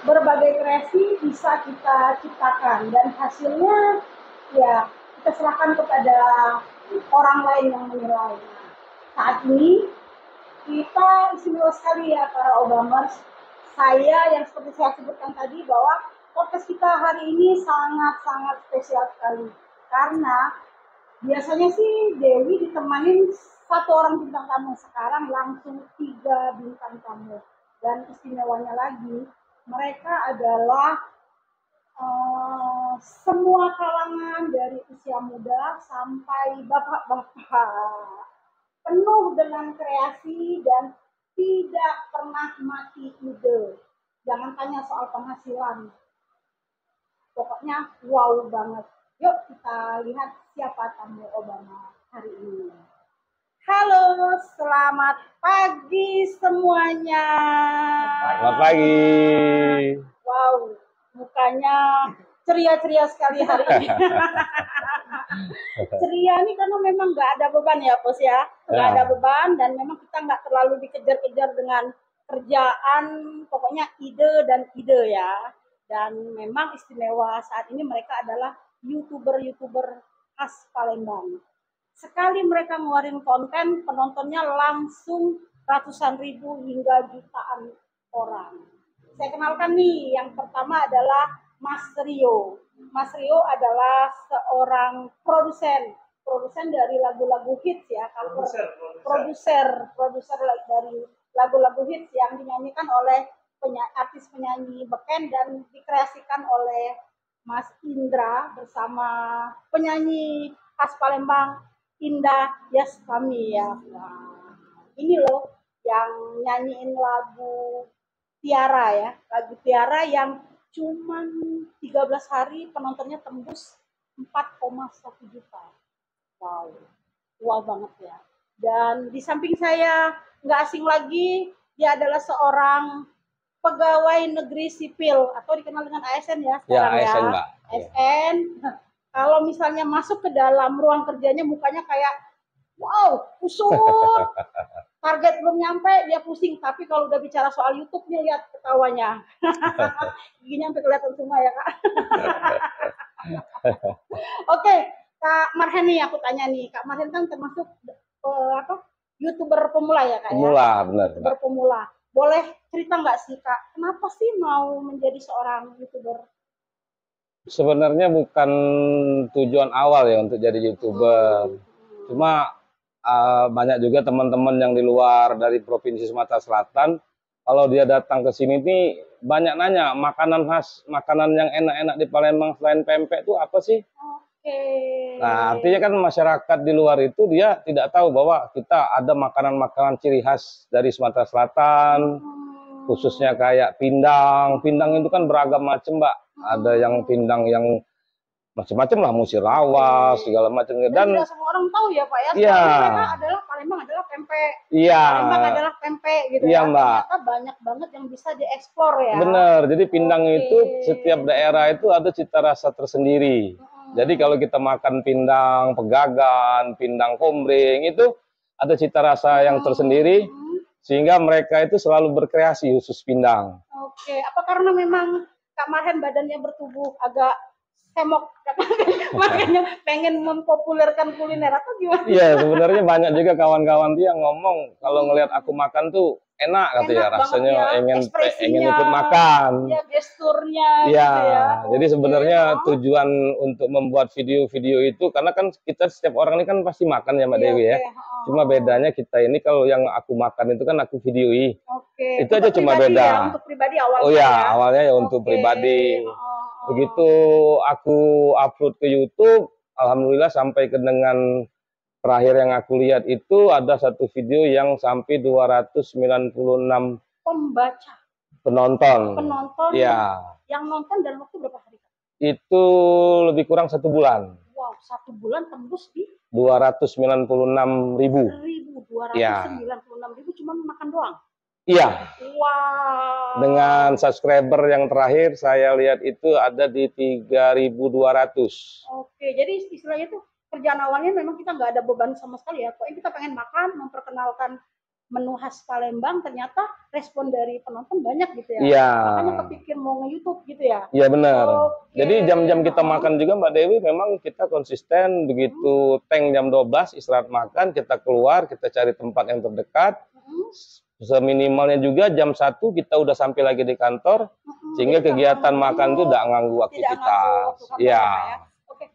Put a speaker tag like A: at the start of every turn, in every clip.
A: berbagai kreasi bisa kita ciptakan dan hasilnya ya kita serahkan kepada orang lain yang menilai. Saat ini kita istimewa sekali ya para Obamers. Saya yang seperti saya sebutkan tadi bahwa podcast kita hari ini sangat-sangat spesial sekali karena biasanya sih Dewi ditemanin satu orang bintang tamu, sekarang langsung 3 bintang tamu. Dan istimewanya lagi, mereka adalah semua kalangan dari usia muda sampai bapak-bapak. Penuh dengan kreasi dan tidak pernah mati ide. Jangan tanya soal penghasilan. Pokoknya wow banget. Yuk kita lihat siapa tamu Obama hari ini. Halo, selamat pagi semuanya.
B: Selamat pagi.
A: Wow, mukanya ceria-ceria sekali hari ini. Ceria nih karena memang nggak ada beban ya, Bos ya. Nggak ada beban dan memang kita nggak terlalu dikejar-kejar dengan kerjaan, pokoknya ide dan ide ya. Dan memang istimewa saat ini mereka adalah YouTuber khas Palembang. Sekali mereka ngeluarin konten, penontonnya langsung ratusan ribu hingga jutaan orang. Saya kenalkan nih, yang pertama adalah Mas Rio. Mas Rio adalah seorang produsen dari lagu-lagu hits ya, produser dari lagu-lagu hits yang dinyanyikan oleh artis penyanyi beken dan dikreasikan oleh Mas Indra bersama penyanyi khas Palembang Indah Yasmami ya. Nah, ini loh yang nyanyiin lagu Tiara ya, lagu Tiara yang cuman 13 hari penontonnya tembus 4,1 juta. Wow, wow banget ya. Dan di samping saya nggak asing lagi, dia adalah seorang pegawai negeri sipil atau dikenal dengan ASN ya sekarang ya.
B: ASN, Mbak.
A: ASN. Kalau misalnya masuk ke dalam ruang kerjanya mukanya kayak wow, kusut. Target belum nyampe dia pusing, tapi kalau udah bicara soal YouTube nih lihat ketawanya. Giginya sampai kelihatan semua ya, Kak. Oke, Kak Marhen nih aku tanya nih. Kak Marhen kan termasuk YouTuber pemula ya, Kak ya?
B: Pemula, benar.
A: YouTuber pemula. Boleh cerita nggak sih, Kak? Kenapa sih mau menjadi seorang YouTuber?
B: Sebenarnya bukan tujuan awal ya untuk jadi YouTuber. Cuma banyak juga teman-teman yang di luar dari Provinsi Sumatera Selatan, kalau dia datang ke sini nih banyak nanya makanan khas, makanan yang enak-enak di Palembang selain pempek itu apa sih? Nah, artinya kan masyarakat di luar itu dia tidak tahu bahwa kita ada makanan-makanan ciri khas dari Sumatera Selatan, khususnya kayak pindang. Pindang itu kan beragam macam, Mbak. Ada yang pindang yang macam-macam lah, musirawas, segala macam.
A: Dan tidak semua orang tahu ya, Pak ya.
B: Iya.
A: Palembang adalah pempek.
B: Iya.
A: Palembang adalah pempek gitu
B: iya,
A: ya.
B: Mbak.
A: Ternyata banyak banget yang bisa dieksplor ya.
B: Bener. Jadi pindang itu setiap daerah itu ada cita rasa tersendiri. Jadi kalau kita makan pindang pegagan, pindang kombreng itu ada cita rasa yang tersendiri sehingga mereka itu selalu berkreasi khusus pindang.
A: Oke, apa karena memang Kak Marhen badannya bertubuh agak hemok makanya pengen mempopulerkan kuliner atau gimana?
B: Iya, sebenarnya banyak juga kawan-kawan dia ngomong kalau ngelihat aku makan tuh enak katanya, rasanya ya. ingin ikut makan.
A: Iya, gesturnya
B: iya,
A: gitu ya.
B: Jadi sebenarnya tujuan untuk membuat video-video itu karena kan kita setiap orang ini kan pasti makan ya Mbak Dewi ya. Cuma bedanya kita ini kalau yang aku makan itu kan aku videoi. Itu aja cuma beda.
A: Ya, untuk pribadi awalnya.
B: Oh ya, awalnya ya untuk pribadi. Begitu aku upload ke YouTube, alhamdulillah sampai ke dengan terakhir yang aku lihat itu ada satu video yang sampai 296
A: pembaca
B: penonton.
A: Ya. Yang nonton dalam waktu berapa hari?
B: Itu lebih kurang 1 bulan.
A: Wow, 1 bulan tembus di
B: 296.000.
A: 296.000 ya. Cuma makan doang.
B: Iya.
A: Wow.
B: Dengan subscriber yang terakhir saya lihat itu ada di 3.200.
A: Oke, jadi istilahnya itu kerjaan awalnya memang kita nggak ada beban sama sekali ya. Pokoknya kita pengen makan, memperkenalkan menu khas Palembang, ternyata respon dari penonton banyak gitu ya.
B: Iya.
A: Makanya kepikir mau nge-YouTube gitu ya.
B: Iya benar.
A: Oke.
B: Jadi jam-jam kita makan juga Mbak Dewi memang kita konsisten, begitu teng jam 12 istirahat makan, kita keluar, kita cari tempat yang terdekat. Seminimalnya juga jam 1 kita udah sampai lagi di kantor, sehingga kegiatan makan itu tidak ganggu aktivitas. Iya.
A: Oke.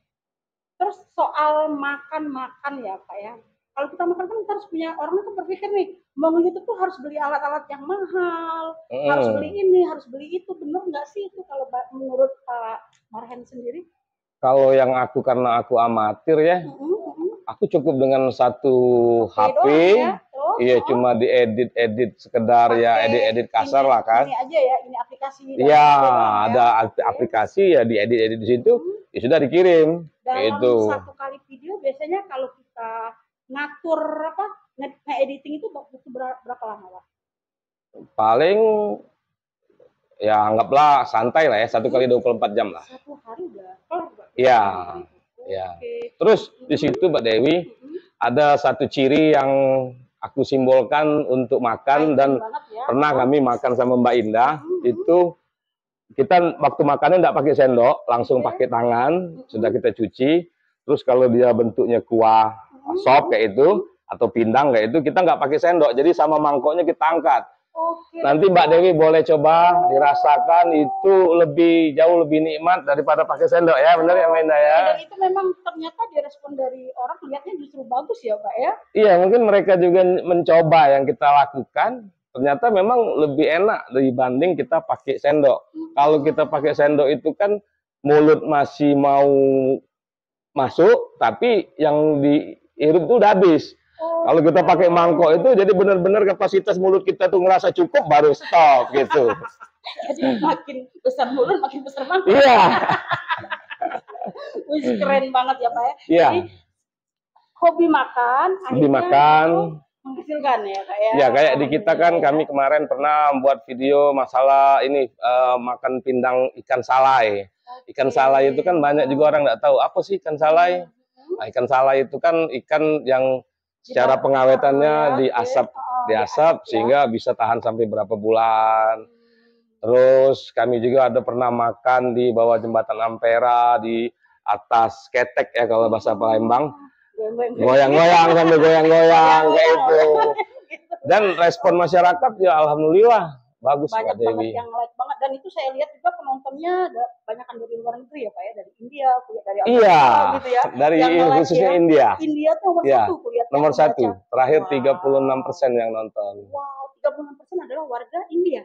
A: Terus soal makan ya Pak ya. Kalau kita makan kan kita harus punya, orang itu berpikir nih, mau nge-YouTube tuh harus beli alat-alat yang mahal, harus beli ini, harus beli itu. Bener nggak sih itu kalau menurut Pak Marhen sendiri?
B: Kalau yang aku, karena aku amatir ya, aku cukup dengan satu HP, iya cuma diedit sekedar ya, edit kasar lah kan.
A: Ini aja ya, ini aplikasi.
B: Iya, ada aplikasi ya, diedit di situ, ya sudah dikirim.
A: Dalam satu kali video biasanya kalau kita ngatur nge-editing itu berapa lama Pak?
B: Paling ya anggaplah santai lah ya, 1 kali 24 jam lah.
A: 1 hari udah kelar Pak?
B: Iya. Ya. Terus di situ Mbak Dewi ada satu ciri yang aku simbolkan untuk makan, dan pernah kami makan sama Mbak Indah, itu kita waktu makannya tidak pakai sendok, langsung pakai tangan, sudah kita cuci. Terus kalau dia bentuknya kuah sop kayak itu atau pindang kayak itu, kita nggak pakai sendok, jadi sama mangkoknya kita angkat. Nanti Mbak Dewi boleh coba dirasakan, itu jauh lebih nikmat daripada pakai sendok ya, benar ya Mbak Indah ya?
A: Dan itu memang ternyata direspon dari orang, lihatnya justru bagus ya Pak ya?
B: Iya, mungkin mereka juga mencoba yang kita lakukan, ternyata memang lebih enak dibanding kita pakai sendok. Kalau kita pakai sendok itu kan mulut masih mau masuk, tapi yang dihirup itu udah habis. Kalau kita pakai mangkok itu jadi benar-benar kapasitas mulut kita tuh ngerasa cukup baru stop gitu.
A: Jadi makin besar mulut makin besar mangkok.
B: Iya.
A: Wih, keren banget ya Pak ya.
B: Iya.
A: Jadi hobi makan menghasilkan ya Pak ya.
B: Ya kayak di kita kan, kami kemarin pernah membuat video masalah ini makan pindang ikan salai. Ikan salai itu kan banyak juga orang nggak tahu apa sih ikan salai. Nah, ikan salai itu kan ikan yang secara pengawetannya diasap sehingga bisa tahan sampai berapa bulan. Terus kami juga ada pernah makan di bawah jembatan Ampera, di atas ketek ya kalau bahasa Palembang. Goyang-goyang sampai goyang-goyang kayak itu. Dan respon masyarakat ya alhamdulillah bagus
A: banyak
B: Pak Dewi.
A: Banget yang like banget, dan itu saya lihat juga penontonnya banyak dari luar negeri ya Pak ya, dari India, dari
B: Amerika gitu ya. Dari khususnya
A: ya.
B: India.
A: India tuh nomor satu kulihat.
B: Nomor satu. Terakhir 36% yang nonton.
A: Wow, 36% adalah warga India.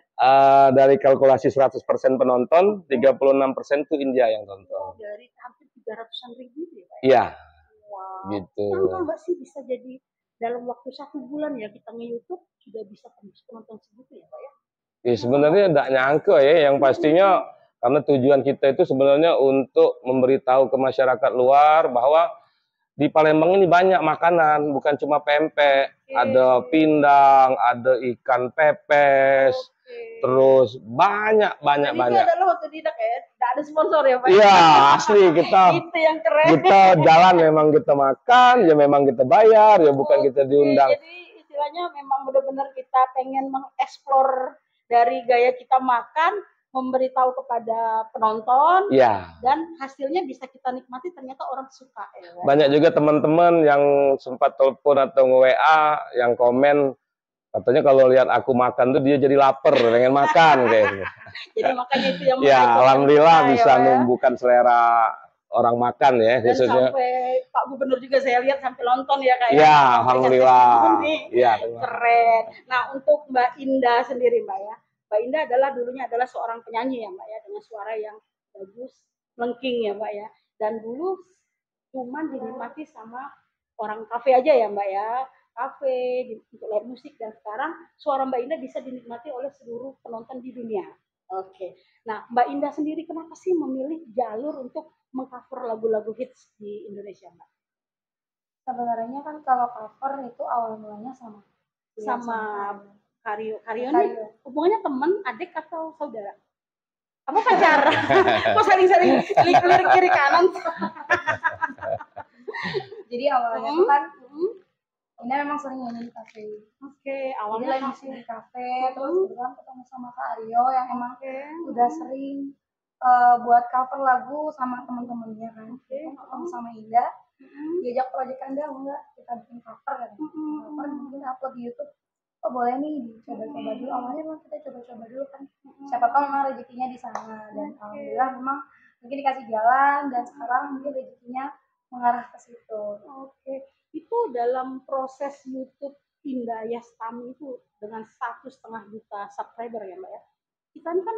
B: Dari kalkulasi 100% penonton, 36% itu India yang nonton.
A: Dari hampir 300-an ribu ya Pak ya.
B: Iya.
A: Wow.
B: Gitu.
A: Kenapa Mbak sih bisa jadi dalam waktu 1 bulan ya kita nge-YouTube sudah bisa tembus penonton segitu ya Pak ya?
B: Ya sebenarnya tidak nyangka ya, yang pastinya karena tujuan kita itu sebenarnya untuk memberitahu ke masyarakat luar bahwa di Palembang ini banyak makanan, bukan cuma pempek, ada pindang, ada ikan pepes, terus banyak.
A: Itu adalah otodidak ya, tidak ada sponsor ya Pak?
B: Iya asli kita.
A: Itu yang keren.
B: Kita jalan memang kita makan, ya memang kita bayar, ya bukan kita diundang.
A: Jadi istilahnya memang benar-benar kita pengen mengeksplor dari gaya kita makan, memberitahu kepada penonton, dan hasilnya bisa kita nikmati, ternyata orang suka. Ya,
B: banyak juga teman-teman yang sempat telepon atau nge-WA yang komen, katanya kalau lihat aku makan tuh dia jadi lapar, pengen makan kayak gitu.
A: Jadi makanya itu yang
B: ya alhamdulillah bisa menumbuhkan selera orang makan ya.
A: Dan khususnya sampai Pak Gubernur juga saya lihat sampai nonton ya Kak.
B: Ya alhamdulillah.
A: Ya, keren. Nah untuk Mbak Indah sendiri Mbak ya, Mbak Indah dulunya adalah seorang penyanyi ya Mbak ya, dengan suara yang bagus, melengking ya Mbak ya. Dan dulu cuman dinikmati sama orang kafe aja ya Mbak ya, kafe untuk live musik, dan sekarang suara Mbak Indah bisa dinikmati oleh seluruh penonton di dunia. Oke. Nah Mbak Indah sendiri kenapa sih memilih jalur untuk mengcover lagu-lagu hits di Indonesia Mbak?
C: Sebenarnya kan kalau cover itu awal mulanya sama
A: Karyo ini hubungannya teman, adik atau saudara? Apa pacar? Kok saling-saling lirik kiri kanan?
C: Jadi awalnya itu kan Ini memang sering nyanyi di kafe.
A: Oke,
C: Jadi
A: awalnya
C: lagi ngisi di kafe, terus kebetulan ketemu sama Kak Aryo yang emang udah sering buat cover lagu sama teman-temannya kan. Ketemu sama Ida, diajak proyek Anda enggak kita bikin cover kan. Cover mungkin upload di YouTube. Oh boleh nih dicoba-coba dulu. Awalnya memang kita coba-coba dulu kan. Siapa tahu memang rezekinya di sana dan alhamdulillah memang mungkin dikasih jalan dan sekarang mungkin rezekinya mengarah ke situ.
A: Oke, itu dalam proses YouTube Indah Yastami itu dengan 1,5 juta subscriber ya Mbak ya. Kita ini kan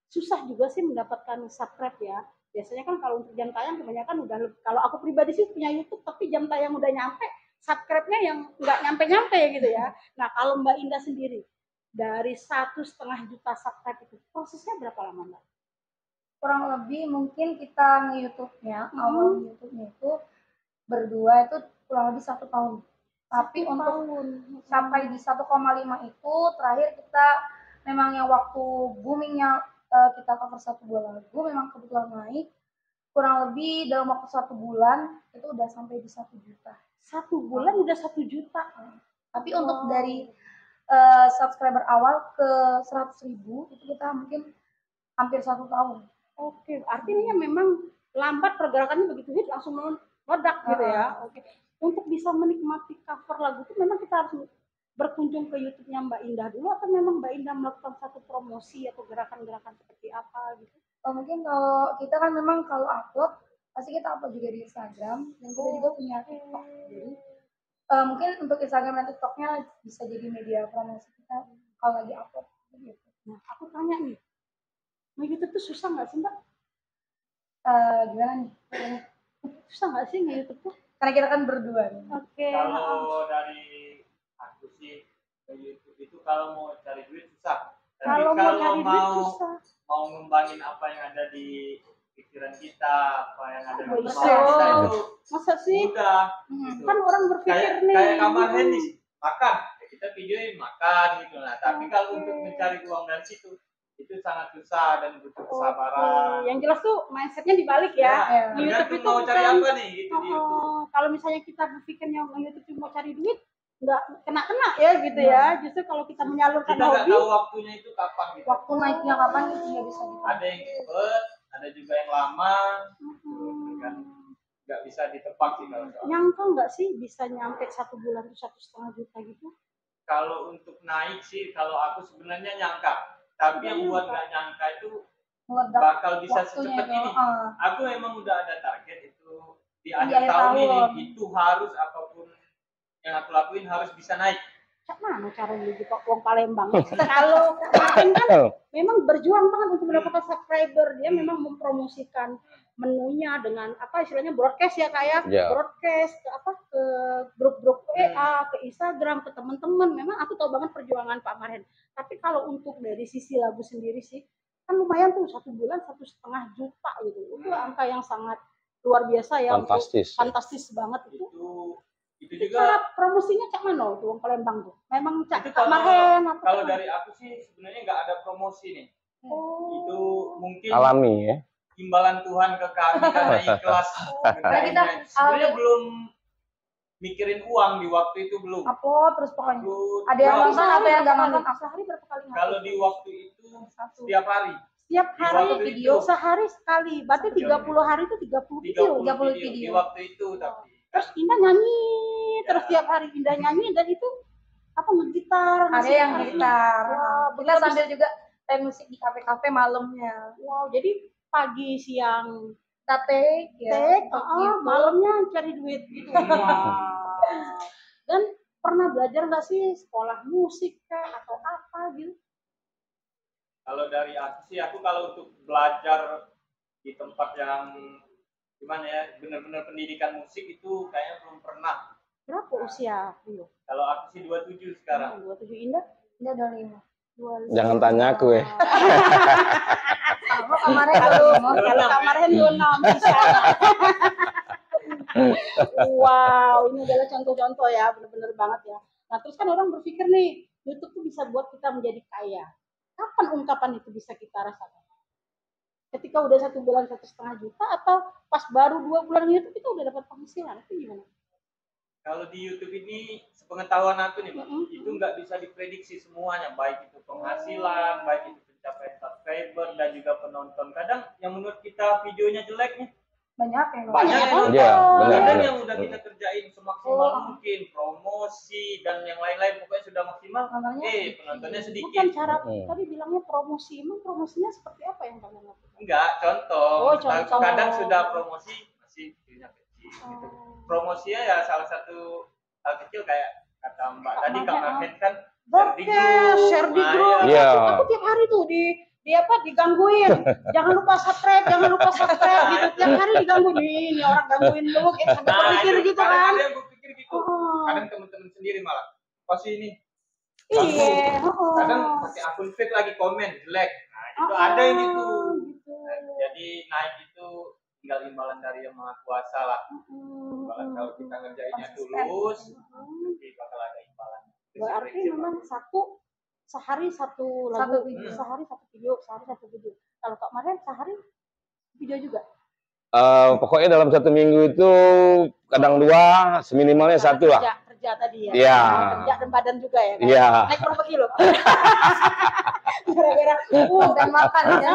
A: susah juga sih mendapatkan subscribe ya. Biasanya kan kalau untuk jam tayang kebanyakan udah, kalau aku pribadi sih punya YouTube tapi jam tayang udah nyampe, subscribe-nya yang nggak nyampe-nyampe gitu ya. Nah kalau Mbak Indah sendiri dari 1,5 juta subscribe itu prosesnya berapa lama Mbak?
C: Kurang lebih mungkin kita nge-YouTube-nya, awal YouTube-nya itu berdua itu kurang lebih 1 tahun. Tapi untuk sampai di 1,5 itu terakhir kita memang yang waktu boomingnya kita cover 1 bulan lagu memang kebetulan naik kurang lebih dalam waktu 1 bulan itu udah sampai di 1 juta.
A: 1 bulan udah 1 juta.
C: Tapi untuk dari subscriber awal ke 100.000 itu kita mungkin hampir 1 tahun.
A: Oke, artinya memang lambat pergerakannya begitu hit langsung meledak gitu ya. Oke. Untuk bisa menikmati cover lagu itu memang kita harus berkunjung ke YouTube-nya Mbak Indah dulu atau memang Mbak Indah melakukan satu promosi atau gerakan-gerakan seperti apa gitu?
C: Mungkin kalau kita kan memang kalau upload pasti kita upload juga di Instagram dan kita juga punya TikTok. Jadi mungkin untuk Instagram dan TikToknya bisa jadi media promosi kita kalau lagi upload gitu.
A: Nah, aku tanya nih, nge-YouTube tuh susah nggak sih Mbak?
C: Gimana nih?
A: Susah nggak sih nge-YouTube tuh?
C: Karena kita kan berdua nih.
A: Oke.
D: Kalau dari aku sih YouTube itu kalau mau cari duit susah. Tapi
A: Kalau mau
D: kalau
A: cari duit susah.
D: mau ngembangin apa yang ada di pikiran kita, apa yang ada di
A: Bisa.
D: kepala kita itu
A: Masa sih?
D: mudah. Gitu.
A: Kan orang berpikir nih.
D: Kayak kamar Hendy makan, ya kita videoin makan gitu. Nah, tapi kalau untuk mencari uang dari situ itu sangat susah dan butuh kesabaran.
A: Yang jelas tuh mindsetnya dibalik ya.
D: Di YouTube itu mau cari apa nih gitu di YouTube.
A: Kalau misalnya kita berpikirnya YouTube mau cari duit, nggak kena ya gitu ya. Justru kalau kita menyalurkan
D: kita nggak
A: hobi,
D: tahu waktunya itu kapan gitu.
C: Waktu naiknya kapan itu nggak bisa gitu.
D: Ada yang cepet, ada juga yang lama, kan nggak bisa ditebak sih kalau soal.
A: Nyangka nggak sih bisa nyampe 1 bulan tuh 1,5 juta gitu?
D: Kalau untuk naik sih, kalau aku sebenarnya nyangka, tapi yang buat nggak nyangka itu bakal bisa secepat ini. Aku memang udah ada target itu di akhir tahun ini, itu harus apapun yang aku lakuin harus bisa naik.
A: Mana caranya gitu Wong Palembang? Kalau kemarin kan memang berjuang banget untuk mendapatkan subscriber, dia memang mempromosikan menunya dengan apa istilahnya broadcast ya kayak broadcast ke apa ke grup-grup WA, ke Instagram, ke teman-teman. Memang aku tahu banget perjuangan Pak Marhen. Tapi kalau untuk dari sisi lagu sendiri sih kan lumayan tuh 1 bulan 1,5 juta gitu. Itu angka yang sangat luar biasa ya. Fantastis banget itu.
D: Itu juga
A: cara promosinya cak mana tuh Wong Palembang tuh? Memang cak Marhen apa?
D: Kalau dari aku sih sebenarnya nggak ada promosi nih. Itu mungkin
B: alami ya.
D: Imbalan Tuhan ke kami karena ikhlas. Sebenarnya belum mikirin uang di waktu itu belum.
C: Apa terus pokoknya? Ada yang nonton atau yang nggak nonton?
A: Sehari berapa kali?
D: Kalau di waktu itu setiap hari.
A: Setiap hari video sehari sekali. Berarti 30 hari itu 30 video.
C: 30 video.
D: Di waktu itu tapi.
A: Terus Indah nyanyi terus tiap hari Indah nyanyi dan itu apa ngegitar?
C: Ada yang gitar. Kita sambil juga main musik di kafe-kafe malamnya.
A: Wow, jadi pagi siang
C: take,
A: malamnya cari duit gitu. Dan pernah belajar nggak sih sekolah musik atau apa gitu?
D: Kalau dari aku sih, aku kalau untuk belajar di tempat yang gimana ya, benar-benar pendidikan musik itu kayaknya belum pernah.
A: Berapa usia?
D: Kalau aku sih 27 sekarang.
A: 27 Indah?
C: Indah 25.
B: Jangan tanya aku ya.
C: Kemarin
A: kalau kemarin 26 bisa. Wow, ini adalah contoh-contoh ya, benar-benar banget ya. Nah, terus kan orang berpikir nih, YouTube tuh bisa buat kita menjadi kaya. Kapan ungkapan itu bisa kita rasakan? Ketika udah 1 bulan 1,5 juta atau pas baru 2 bulan YouTube kita udah dapat penghasilan, itu gimana?
D: Kalau di YouTube ini sepengetahuan aku nih, itu nggak bisa diprediksi semuanya, baik itu penghasilan, baik itu pencapaian subscriber dan juga penonton. Kadang yang menurut kita videonya jelek nih,
C: banyak yang
D: kadang yang udah kita kerjain semaksimal mungkin, promosi dan yang lain-lain pokoknya sudah maksimal, penontonnya sedikit.
A: Bukan cara tadi bilangnya promosi, emang promosinya seperti apa yang kalian lakukan?
D: Enggak, contoh.
A: Contoh.
D: Kadang sudah promosi masih videonya kecil. Gitu. Promosinya ya salah satu hal kecil kayak kata Mbak tadi, Kak Marhen kan
A: share di grup.
B: Iya.
A: Aku tiap hari tuh digangguin. Jangan lupa subscribe gitu. Tiap hari digangguin ini orang gangguin dulu kayak sampai berpikir gitu kan.
D: Kadang gue pikir gitu. Kadang teman-teman sendiri malah pasti ini.
A: Iya.
D: Kadang pakai akun fake lagi komen jelek. Nah, itu ada yang gitu. Jadi naik itu tinggal imbalan dari yang Maha Kuasa lah. Imbalan kalau kita ngerjainnya tulus, nanti bakal ada imbalan.
A: Berarti memang sehari satu lagu, sehari satu video. Kalau Kak Marian sehari video juga?
B: Pokoknya dalam 1 minggu itu kadang 2, seminimalnya 1 lah.
A: Kerja tadi ya?
B: Iya.
A: Kerja dan badan juga ya? Kan?
B: Iya.
A: Naik berapa kilo? Gara-gara dan makan ya.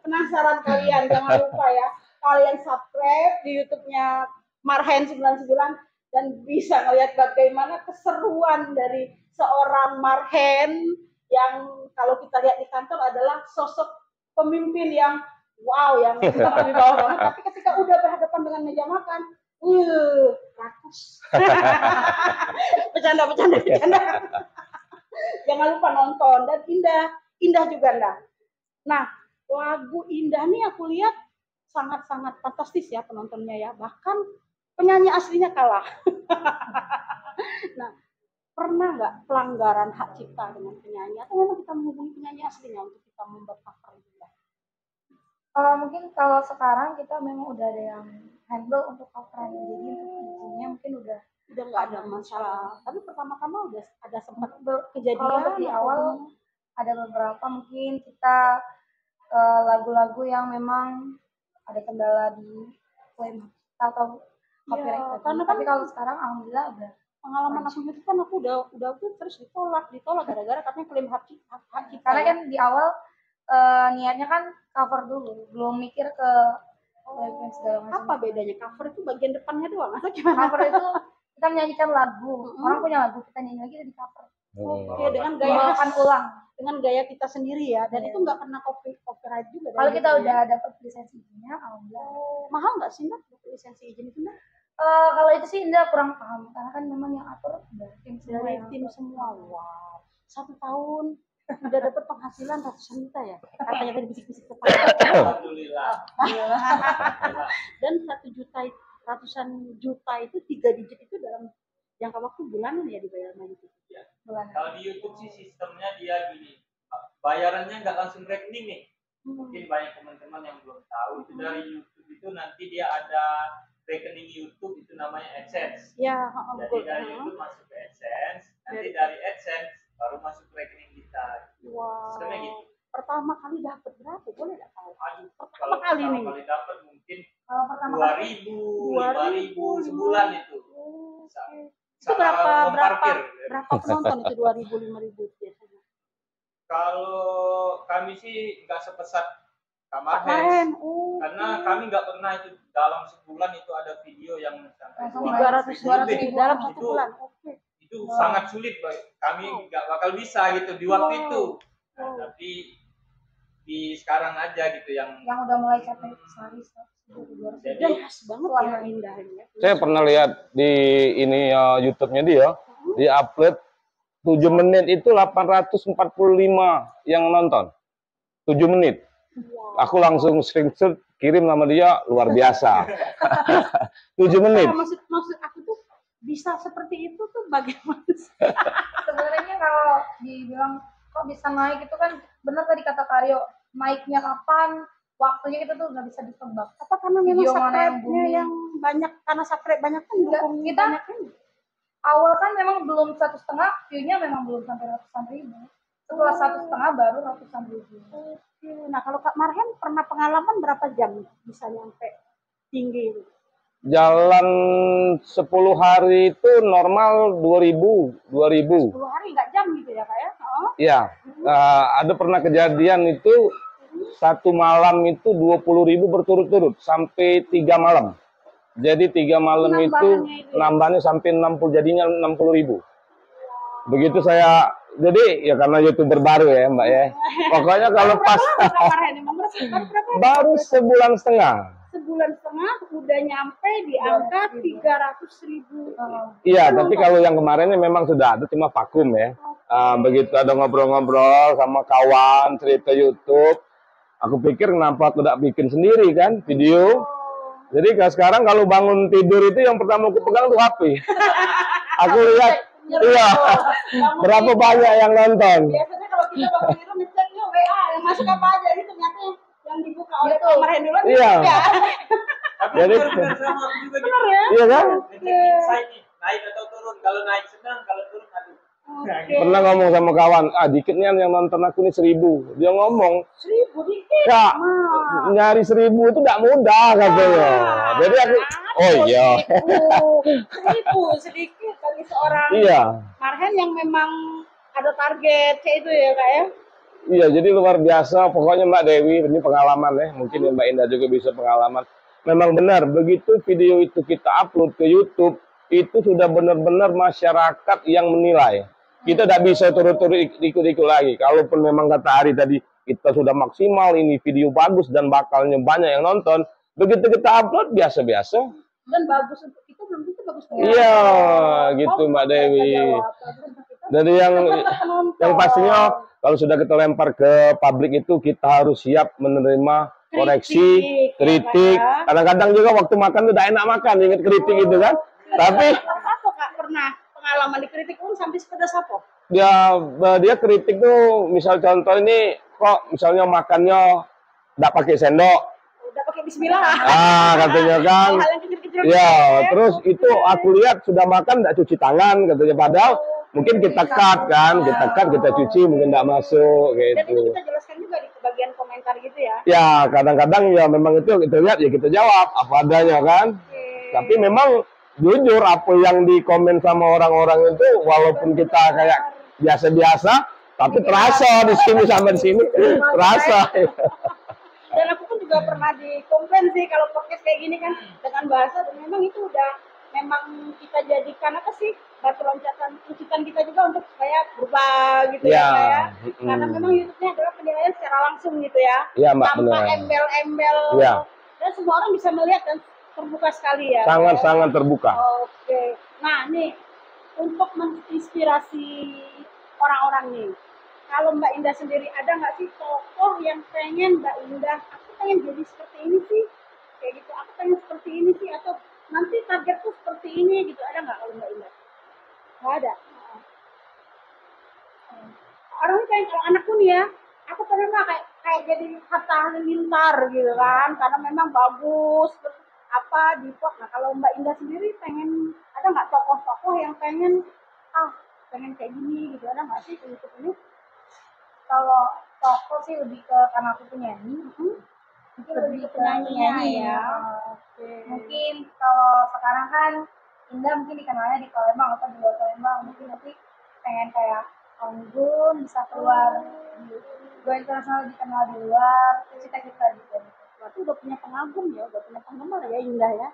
A: Penasaran kalian, jangan lupa ya. Kalian subscribe di YouTube-nya Marhen 99 dan bisa ngelihat bagaimana keseruan dari seorang Marhen yang kalau kita lihat di kantor adalah sosok pemimpin yang wow, yang kita lebih bawah banget. Tapi ketika udah berhadapan dengan meja makan, rakus. Bercanda. Jangan lupa nonton dan indah juga Nda. Nah, lagu Indah nih aku lihat sangat-sangat fantastis ya penontonnya ya. Bahkan penyanyi aslinya kalah. Nah, pernah nggak pelanggaran hak cipta dengan penyanyi atau memang kita menghubungi penyanyi aslinya untuk kita membuat cover juga?
C: Mungkin kalau sekarang kita memang udah ada yang handle untuk coveran, jadi untuk izinnya mungkin udah
A: nggak ada masalah. Tapi pertama-tama udah ada sempat kejadian.
C: Kalau di awal ada beberapa mungkin kita lagu-lagu yang memang ada kendala di klaim atau copyright.
A: Karena
C: tapi kalau sekarang alhamdulillah udah.
A: Pengalaman aku itu kan aku udah terus ditolak gara-gara katanya klaim hak cipta.
C: Karena kan di awal niatnya kan cover dulu, belum mikir ke live segala macam.
A: Apa bedanya cover itu bagian depannya doang atau gimana?
C: Cover itu kita menyanyikan lagu, orang punya lagu kita nyanyi lagi di cover.
A: Oke, dengan gaya ulang, dengan gaya kita sendiri ya, dan itu nggak kena copyright juga.
C: Kalau kita udah dapat lisensi izinnya, alhamdulillah.
A: Mahal nggak sih Mbak lisensi izin itu Mbak?
C: Kalau itu sih Indah kurang paham, karena kan memang yang atur dari
A: tim semua. Wow, 1 tahun udah dapat penghasilan ratusan juta ya? Katanya tadi bisik-bisik kepala.
D: Alhamdulillah.
A: Dan 1 juta, ratusan juta itu 3 digit itu dalam jangka waktu bulanan ya dibayar sama YouTube.
D: Ya. Kalau di YouTube sih sistemnya dia gini, bayarannya nggak langsung rekening nih. Mungkin banyak teman-teman yang belum tahu itu dari YouTube itu nanti dia ada rekening YouTube itu namanya AdSense.
A: Ya,
D: jadi dari YouTube masuk ke AdSense, nanti dari AdSense baru masuk ke rekening kita.
A: Wow.
D: Sistemnya gitu.
A: Pertama kali dapat berapa? Boleh nggak tahu?
D: Kalau pertama kali dapat mungkin 2.000, 5.000 sebulan itu.
A: Itu berapa penonton itu 2.000, 5.000 biasanya?
D: Kalau kami sih nggak sepesat Kak Marhen, karena kami nggak pernah itu dalam sebulan itu ada video yang sampai
A: 200.000 dalam 1 bulan.
D: Itu sangat sulit kami nggak bakal bisa gitu di waktu itu. Nah, tapi di sekarang aja gitu yang
C: udah mulai capek sehari.
A: Jadi khas banget ya indahnya.
B: Saya pernah lihat di ini YouTube-nya dia upload 7 menit itu 845 yang nonton. 7 menit. Wow. Aku langsung screenshot kirim nama dia, luar biasa. 7 menit.
A: Maksud aku tuh bisa seperti itu tuh bagaimana?
C: Sebenarnya kalau dibilang kok bisa naik itu kan benar tadi kata Karyo, naiknya kapan, waktunya itu tuh nggak bisa ditebak.
A: Apa karena memang subscribe-nya yang banyak, karena subscribe banyak kan
C: kita awal kan memang belum 1,5, view-nya memang belum sampai ratusan ribu. Setelah 1,5 baru ratusan ribu.
A: Nah kalau Kak Marhen pernah pengalaman berapa jam bisa nyampe tinggi itu?
B: Jalan 10 hari itu normal 2000.
A: 10 hari nggak jam gitu ya Kak ya? Oh.
B: Iya, ada pernah kejadian itu satu malam itu 20.000 berturut-turut sampai 3 malam. Jadi 3 malam itu nambahnya sampai 60, jadinya 60.000. Begitu saya, jadi ya karena YouTuber baru ya Mbak ya. Pokoknya kalau pas baru sebulan setengah.
A: Sebulan setengah udah nyampe di angka 300.000.
B: Iya, tapi kalau yang kemarinnya memang sudah ada, cuma vakum ya. Begitu ada ngobrol-ngobrol sama kawan, cerita YouTube, aku pikir kenapa aku tidak bikin sendiri kan video. Jadi sekarang kalau bangun tidur itu yang pertama aku pegang tuh HP. Aku lihat, iya, berapa banyak yang nonton.
A: Biasanya kalau kita bangun tidur ngecek WA yang masuk apa aja, itu ternyata yang dibuka oleh Kamar Hendulan.
B: Iya.
D: Jadi
A: benar ya?
B: Iya kan?
D: Naik atau turun, kalau naik senang, kalau turun aduh.
B: Pernah ngomong sama kawan, dikitnya yang nonton aku nih 1000. Dia ngomong
A: 1000 dikit.
B: Kak, nyari 1000 itu tidak mudah katanya. Jadi aku, oh iya.
A: 1000 sedikit bagi seorang Marhen yang memang ada target kayak itu ya Kak ya?
B: Iya, jadi luar biasa. Pokoknya Mbak Dewi, ini pengalaman ya. Mungkin Mbak Indah juga bisa pengalaman. Memang benar, begitu video itu kita upload ke YouTube, itu sudah benar-benar masyarakat yang menilai. Kita tidak bisa turut-turut ikut-ikut lagi. Kalaupun memang kata Ari tadi, kita sudah maksimal, ini video bagus dan bakalnya banyak yang nonton. Begitu kita upload, biasa-biasa.
A: Dan bagus untuk itu, belum tentu bagus untuk
B: iya, gitu Mbak Dewi. Jadi yang pastinya, kalau sudah kita lempar ke publik itu, kita harus siap menerima koreksi, kritik. Kadang-kadang juga waktu makan udah enak makan, ingat kritik itu kan. Tapi
A: apa Kak pernah pengalaman dikritik pun sampai sepedas apa?
B: Dia kritik tuh, misal contoh ini kok misalnya makannya nggak pakai sendok.
A: Udah pakai bismillah.
B: Katanya kan. Ya, terus itu aku lihat sudah makan nggak cuci tangan katanya, padahal mungkin kita cut kan, kita cuci mungkin nggak masuk gitu.
A: Dan itu kita jelaskan juga di bagian komentar gitu ya.
B: Ya, kadang-kadang ya memang itu kita lihat ya kita jawab apa adanya kan. Tapi memang jujur apa yang dikomen sama orang-orang itu, walaupun kita kayak biasa-biasa, tapi terasa di sini sama di sini terasa.
A: Dan aku pun juga pernah dikomplain sih kalau podcast kayak gini kan dengan bahasa, dan memang itu udah memang kita jadikan apa sih batu loncatan kita juga untuk supaya berubah gitu ya. Karena memang YouTube-nya adalah penilaian secara langsung gitu ya.
B: Iya Mbak,
A: tanpa
B: benar.
A: embel-embel. Dan semua orang bisa melihat dan terbuka sekali ya.
B: Sangat-sangat terbuka.
A: Oke. Nah nih, untuk menginspirasi orang-orang nih, kalau Mbak Indah sendiri ada nggak sih tokoh yang pengen Mbak Indah, aku pengen jadi seperti ini sih, kayak gitu, aku pengen seperti ini sih, atau nanti targetku seperti ini gitu, ada nggak kalau Mbak Indah? Nggak ada. Orang pengen, kalau anakku nih ya, aku pengen nggak kayak jadi Hatta Halilintar gitu kan, karena memang bagus apa di vlog. Nah kalau Mbak Indah sendiri pengen, ada nggak tokoh-tokoh yang pengen kayak gini gitu, ada nggak sih untuk ini?
C: Kalau tokoh sih lebih ke, karena aku penyanyi, mungkin lebih ke penyanyi ya. Mungkin kalau sekarang kan Indah mungkin dikenalnya di Palembang atau di luar Palembang, mungkin nanti pengen kayak Anggun bisa keluar, gue internasional dikenal di luar, cita-cita gitu.
A: Berarti udah punya pengagum ya, udah punya penggemar ya Indah ya.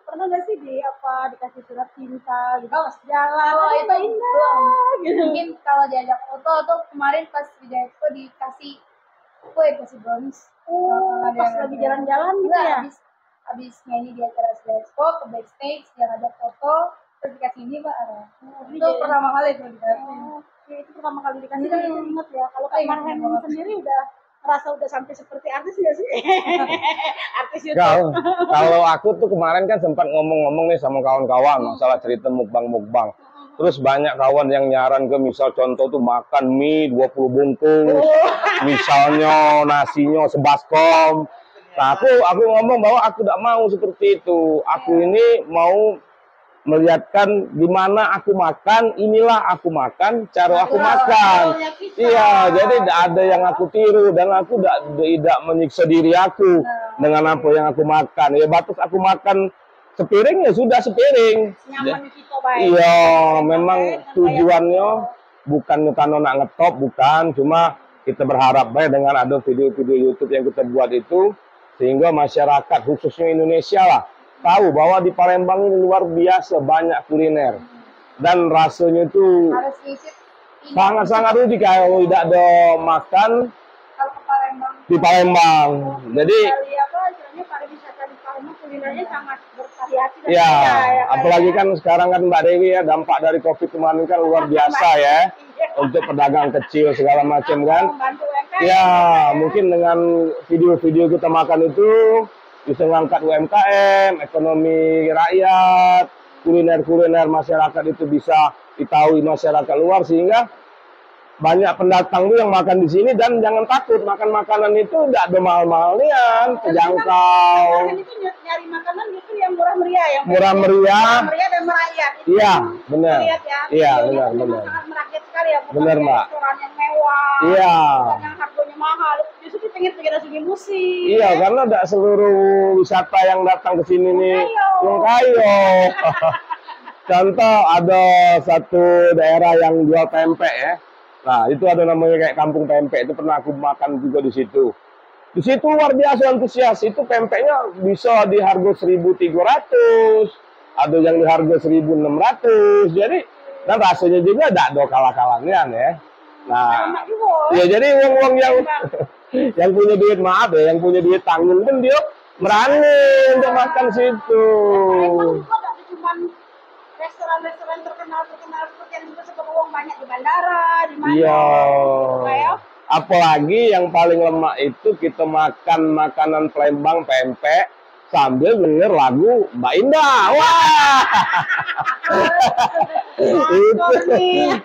A: Pernah nggak sih dikasih surat cinta gitu pas jalan?
C: Kalau itu
A: Indah gitu.
C: Mungkin kalau diajak foto tuh kemarin pas di Expo dikasih brownies.
A: Pas lagi jalan-jalan gitu ya?
C: Habis nyanyi di acara Expo ke backstage dia ngajak foto, terus dikasih ini Mbak. Itu pertama kali itu dikasih.
A: Itu pertama kali dikasih. Dan itu ingat ya, kalau Kamar Hendulan sendiri udah merasa udah sampai seperti artis nggak sih? Artis YouTube.
B: Kalau aku tuh kemarin kan sempat ngomong-ngomong nih sama kawan-kawan masalah cerita mukbang. Terus banyak kawan yang nyaran ke, misal contoh tuh makan mie 20 bungkus, misalnya nasinya sebaskom. Nah, aku ngomong bahwa aku tidak mau seperti itu. Aku ini mau melihatkan gimana aku makan, inilah aku makan, cara aku makan. Iya, jadi tidak ada yang aku tiru dan aku tidak menyiksa diri aku dengan apa yang aku makan. Ya batas aku makan sepiring ya sudah sepiring.
A: Nyaman kita baik.
B: Iya, memang tujuannya bukan kita nak ngetop, bukan, cuma kita berharap baik dengan ada video-video YouTube yang kita buat itu, sehingga masyarakat khususnya Indonesia lah tahu bahwa di Palembang ini luar biasa banyak kuliner dan rasanya itu sangat-sangat unik kalau tidak ada makan di Palembang. Jadi
A: pariwisata di Palembang kulinernya sangat bervariasi.
B: Ya, apalagi kan sekarang kan Mbak Dewi ya, dampak dari COVID kemarin kan luar biasa ya. Untuk pedagang kecil segala macam kan. Ya, mungkin dengan video-video kita makan itu bisa mengangkat UMKM, ekonomi rakyat, kuliner-kuliner masyarakat itu bisa diketahui masyarakat luar, sehingga banyak pendatang tuh yang makan di sini. Dan jangan takut, makan makanan itu tidak ada mahal-mahalnya, terjangkau.
A: Itu nyari makanan itu yang murah meriah ya.
B: Murah meriah dan
A: merakyat.
B: Iya, benar. Iya, benar.
A: Sangat merakyat sekali ya.
B: Benar, Mbak.
A: Restoran yang mewah.
B: Iya.
A: Yang harganya mahal. Justru di pinggir-pinggir sini musik.
B: Iya, karena tidak seluruh wisata yang datang ke sini nih wong kayo. Contoh ada satu daerah yang jual pempek ya. Nah, itu ada namanya kayak kampung pempek, itu pernah aku makan juga di situ. Di situ luar biasa antusias, itu pempeknya bisa di harga 1.300, ada yang di harga 1.600. Jadi, dan rasanya juga tidak ada kalah-kalahnya ya. Nah, ya jadi wong-wong yang punya duit, maaf ya, yang punya duit tanggung kan dia berani untuk makan situ.
A: Restoran-restoran terkenal seperti yang disebut uang banyak di bandara, di mana?
B: Iya. Apalagi yang paling lemak itu kita makan makanan Palembang pempek sambil denger lagu Mbak Indah. Wah.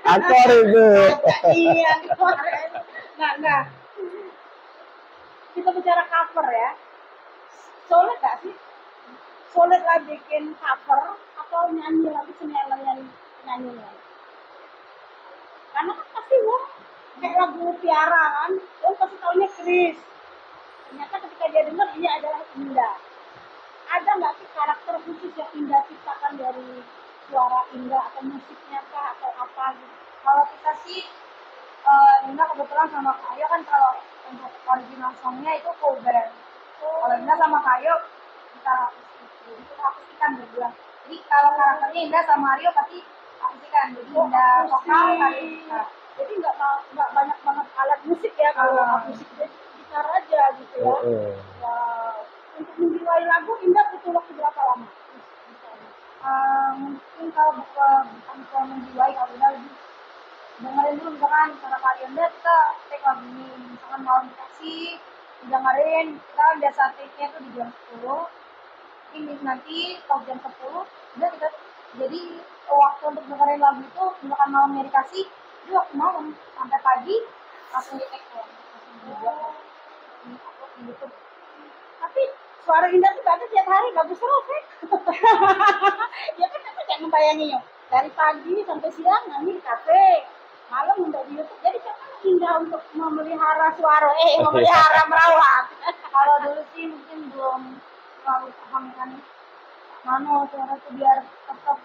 B: Akor itu.
A: Iya, nah. Kita bicara cover ya. Solid gak sih? Solid lah bikin cover atau nyanyi lagi yang nyanyinya? Karena kan pasti kayak lagu Tiara kan, pasti taunya Chris. Ternyata ketika dia dengar ini adalah Indah. Ada nggak sih karakter khusus yang Indah ciptakan dari suara Indah atau musiknya kah atau apa gitu?
C: Kalau kita sih Indah kebetulan sama Kayo kan, kalau untuk original songnya itu cover. Kalau Indah sama Kayo kita akustikan berdua. Jadi kalau karakternya Indah sama Aryo pasti akustikan. Jadi Indah vokal, Aryo gitar.
A: Jadi nggak banyak banget alat musik ya, kalau akustik gitar aja gitu ya. Untuk menjiwai lagu Indah butuh waktu berapa lama?
C: Mungkin kalau bukan menjiwai, kalau Indah lebih dengerin dulu, misalkan cara kalian kita take lagu ini, misalkan mau dikasih dengerin, kita biasa take-nya tuh di jam 10. Ini nanti kalau jam 10 udah kita, jadi waktu untuk dengerin lagu itu misalkan malamnya dikasih, itu waktu malam sampai pagi langsung di take langsung dibuat di upload di YouTube.
A: Tapi suara Indah tuh ada tiap hari, bagus terus ya. Ya kan aku kayak membayanginya dari pagi sampai siang nyanyi di kafe, malam untuk di YouTube. Jadi kan Indah untuk memelihara suara, memelihara merawat.
C: Kalau dulu sih mungkin belum terlalu paham kan mana suara itu biar tetap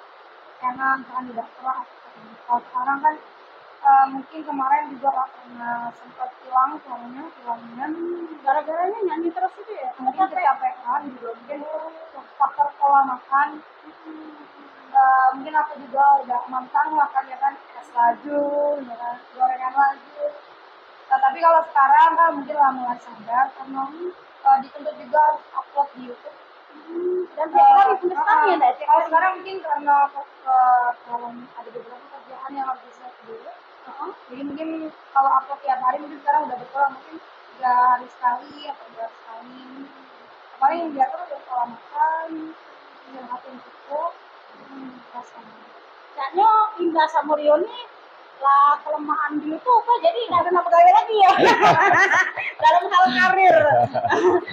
C: enak, kan tidak keras. Kalau sekarang kan mungkin kemarin juga pernah sempat hilang suaranya,
A: gara-garanya nyanyi terus itu ya.
C: Mungkin kecapean juga, mungkin faktor pola makan. Mungkin aku juga udah mantang makan ya kan, es laju, ya kan, gorengan laju. Tapi kalau sekarang kan mungkin lah mulai sadar karena dituntut juga harus upload di YouTube.
A: Dan tiap hari sekarang ya, Mbak?
C: Kalau sekarang mungkin karena kalau ada beberapa kerjaan yang harus diselesaikan dulu. Jadi mungkin kalau upload tiap hari mungkin sekarang udah berkurang, mungkin 3 hari sekali atau 2 hari sekali. Paling yang diatur udah pola makan, istirahat yang cukup,
A: Kayaknya Indah sama Rio nih lah kelemahan di YouTube, jadi nggak ada pegawai lagi ya. Dalam hal karir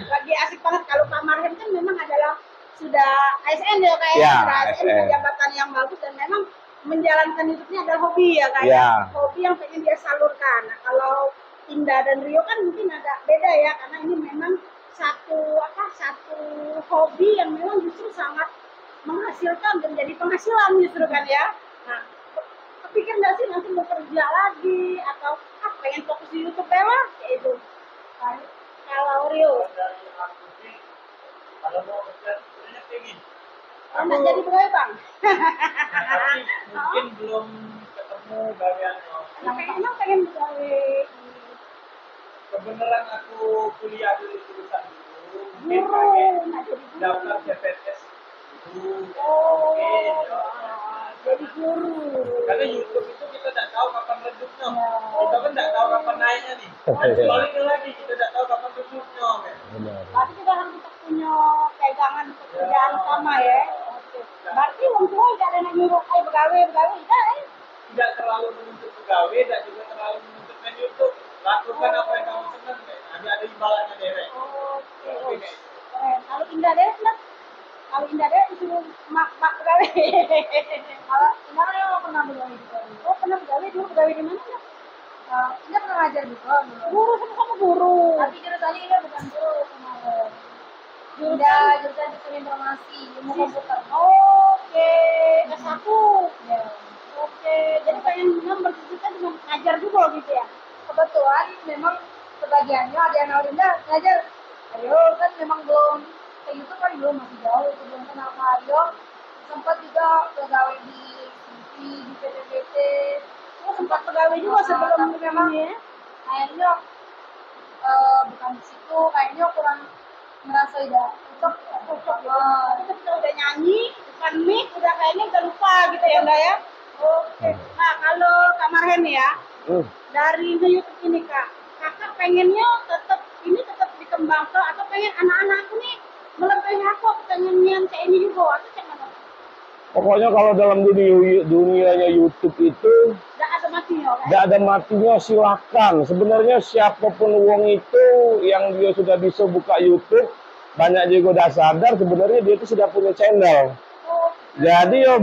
A: lagi asik banget. Kalau Pak Marhem kan memang adalah sudah ASN ya, kayak ASN jabatan yang bagus, dan memang menjalankan hidupnya adalah hobi ya, kayak hobi yang pengen dia salurkan. Nah, kalau Indah dan Rio kan mungkin agak beda ya, karena ini memang satu hobi yang memang justru sangat menghasilkan dan jadi penghasilan justru kan ya. Nah, kepikir nggak sih nanti mau kerja lagi atau pengen fokus di YouTube lah kayak itu. Kalau Rio
D: dari aku sih kalau mau kerja sebenarnya pengen.
A: nggak jadi pegawai bang.
D: Tapi mungkin belum ketemu gaweannya.
A: Emang pengen pegawai
D: Kebenaran aku kuliah dulu jurusan dulu, mungkin
A: guru,
D: pengen
A: nggak jadi guru.
D: daftar CPNS dulu.
A: Oh,
D: Mungkin.
A: jadi guru.
D: Karena YouTube itu kita tidak tahu kapan redupnya.
A: Ya.
D: Kita kan tidak tahu kapan naiknya nih. Sebaliknya lagi kita tidak tahu kapan redupnya. Kan?
B: Benar.
A: Berarti kita harus tetap punya pegangan pekerjaan sama ya. Oke. Berarti orang tua tidak ada yang nyuruh pegawai tidak ya?
D: Tidak terlalu menuntut pegawai, tidak juga terlalu menuntut main YouTube. Lakukan apa yang kamu senang, ada imbalannya deh.
A: Oke. Kalau Indah deh, kalau Indah deh disuruh mak pegawai.
C: Kalau kemarin aku pernah pegawai juga.
A: Oh pernah pegawai dulu pegawai di mana?
C: Ini pernah ngajar juga dulu.
A: Guru sama guru.
C: Tapi jurusannya ini bukan guru kemarin. Jurusan sistem informasi, ilmu komputer.
A: Oke, S1.
C: Ya.
A: Oke, jadi pengen berkecimpung dengan ngajar juga gitu ya?
C: Kebetulan memang sebagiannya ada yang nawarin ngajar. Ayo kan memang belum kayak gitu kan belum masih jauh belum kenal Kak Ayo. Sempat juga pegawai di TV, di PT-PT.
A: Oh, sempat pegawai juga sebelum
C: memang
A: ini ya?
C: kayaknya bukan di situ, kayaknya kurang merasa udah cocok
A: Gitu. Tapi ketika udah nyanyi, bukan mic, udah kayaknya udah lupa gitu ya enggak ya? Oke. Nah, kalau Kak Marhen ya, dari YouTube ini kakak pengennya tetap dikembangkan atau pengen anak-anakku nih melebihi aku pengen yang kayak ini juga atau kayak mana?
B: Pokoknya kalau dalam dunianya YouTube itu
A: Nggak ada matinya kan?
B: nggak ada matinya, silakan. Sebenarnya siapapun wong itu yang dia sudah bisa buka YouTube, banyak juga udah sadar sebenarnya dia itu sudah punya channel. Jadi yo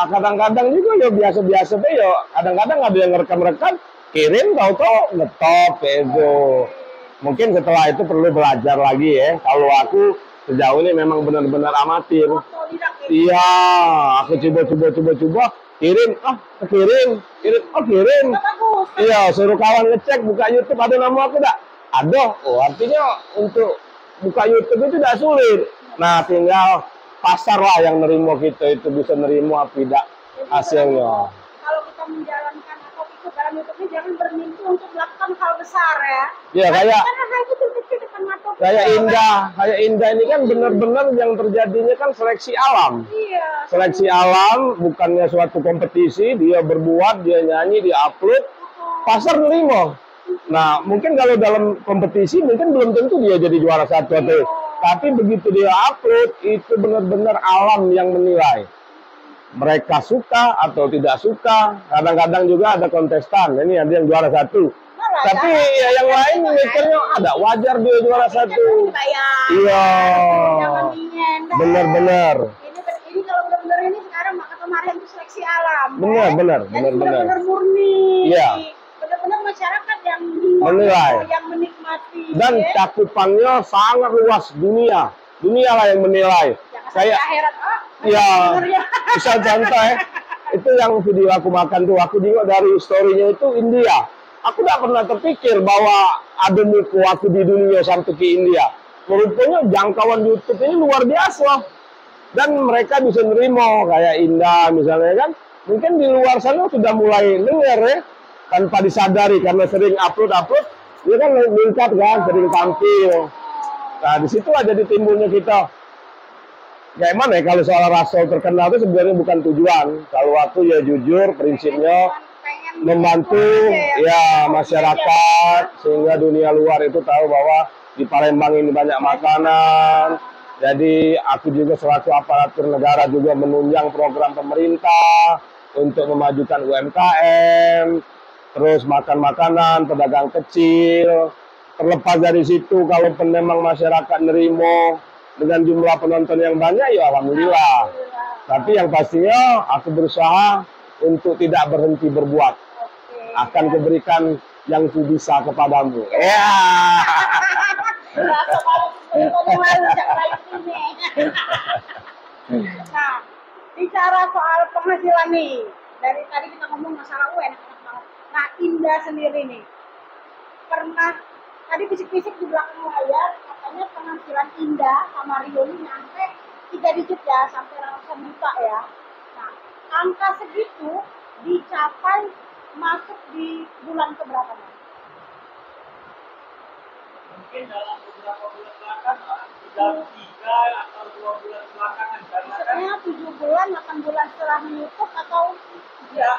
B: kadang-kadang juga yo biasa-biasa deh yo. Kadang-kadang ada yang ngerekam-rekam, kirim tahu-tahu ngetop itu. Mungkin setelah itu perlu belajar lagi ya. Kalau aku sejauh ini memang benar-benar amatir. Iya, aku coba kirim, kirim. Iya, suruh kawan ngecek buka YouTube ada nama aku enggak? Ada. Oh, artinya untuk buka YouTube itu tidak sulit. Nah, tinggal pasar lah yang nerimo kita itu bisa nerimo apa tidak hasilnya.
A: Kalau kita menjalankan atau ikut dalam YouTube ini jangan bermimpi untuk melakukan hal besar ya.
B: Iya, kayak
A: Indah,
B: kayak Indah ini kan benar-benar yang terjadinya kan seleksi alam.
A: Iya.
B: Seleksi alam bukannya suatu kompetisi, dia berbuat, dia nyanyi, dia upload, pasar nerimo. Nah, mungkin kalau dalam kompetisi mungkin belum tentu dia jadi juara satu atau tapi begitu dia upload, itu benar-benar alam yang menilai. Mereka suka atau tidak suka. Kadang-kadang juga ada kontestan. Ini ada yang juara satu. Tapi ya yang lain mikirnya ada wajar dia juara satu. Iya. Benar-benar.
A: Ini kalau benar-benar ini sekarang maka kemarin itu seleksi alam.
B: Benar.
A: Benar-benar murni.
B: Iya.
A: Benar-benar masyarakat yang
B: menilai,
A: yang menikmati.
B: Dan cakupannya sangat luas dunia lah yang menilai. Kayak
A: akhirat,
B: ya, misal contoh itu yang video aku makan tuh, aku juga dari story-nya itu India. Aku tidak pernah terpikir bahwa ada muka aku di dunia sampai ke India. Rupanya jangkauan YouTube ini luar biasa. Dan mereka bisa nerima kayak Indah misalnya kan. Mungkin di luar sana sudah mulai dengar ya. Tanpa disadari karena sering upload dia kan meningkat kan, sering tampil. Nah disitulah jadi timbulnya kita kayak mana ya, kalau soal Rasul terkenal itu sebenarnya bukan tujuan. Kalau aku ya jujur prinsipnya membantu ya masyarakat sehingga dunia luar itu tahu bahwa di Palembang ini banyak makanan. Jadi aku juga selaku aparatur negara juga menunjang program pemerintah untuk memajukan UMKM. Terus makan makanan, pedagang kecil. Terlepas dari situ, kalau memang masyarakat nerimo dengan jumlah penonton yang banyak, ya alhamdulillah. Tapi yang pastinya aku berusaha untuk tidak berhenti berbuat. Akan kuberikan yang ku bisa kepadamu. Ya.
A: Nah, bicara soal penghasilan nih. Dari tadi kita ngomong masalah UN. Nah, Indah sendiri nih, pernah tadi bisik-bisik di belakang layar katanya penghasilan Indah sama Rio ini nyampe 3 digit ya, sampai ratusan juta ya. Nah, angka segitu dicapai masuk di bulan keberapa?
D: Mungkin dalam beberapa bulan belakangan, sudah 3 atau 2 bulan belakangan.
A: Maksudnya 7 bulan, 8 bulan setelah YouTube atau?
D: Ya,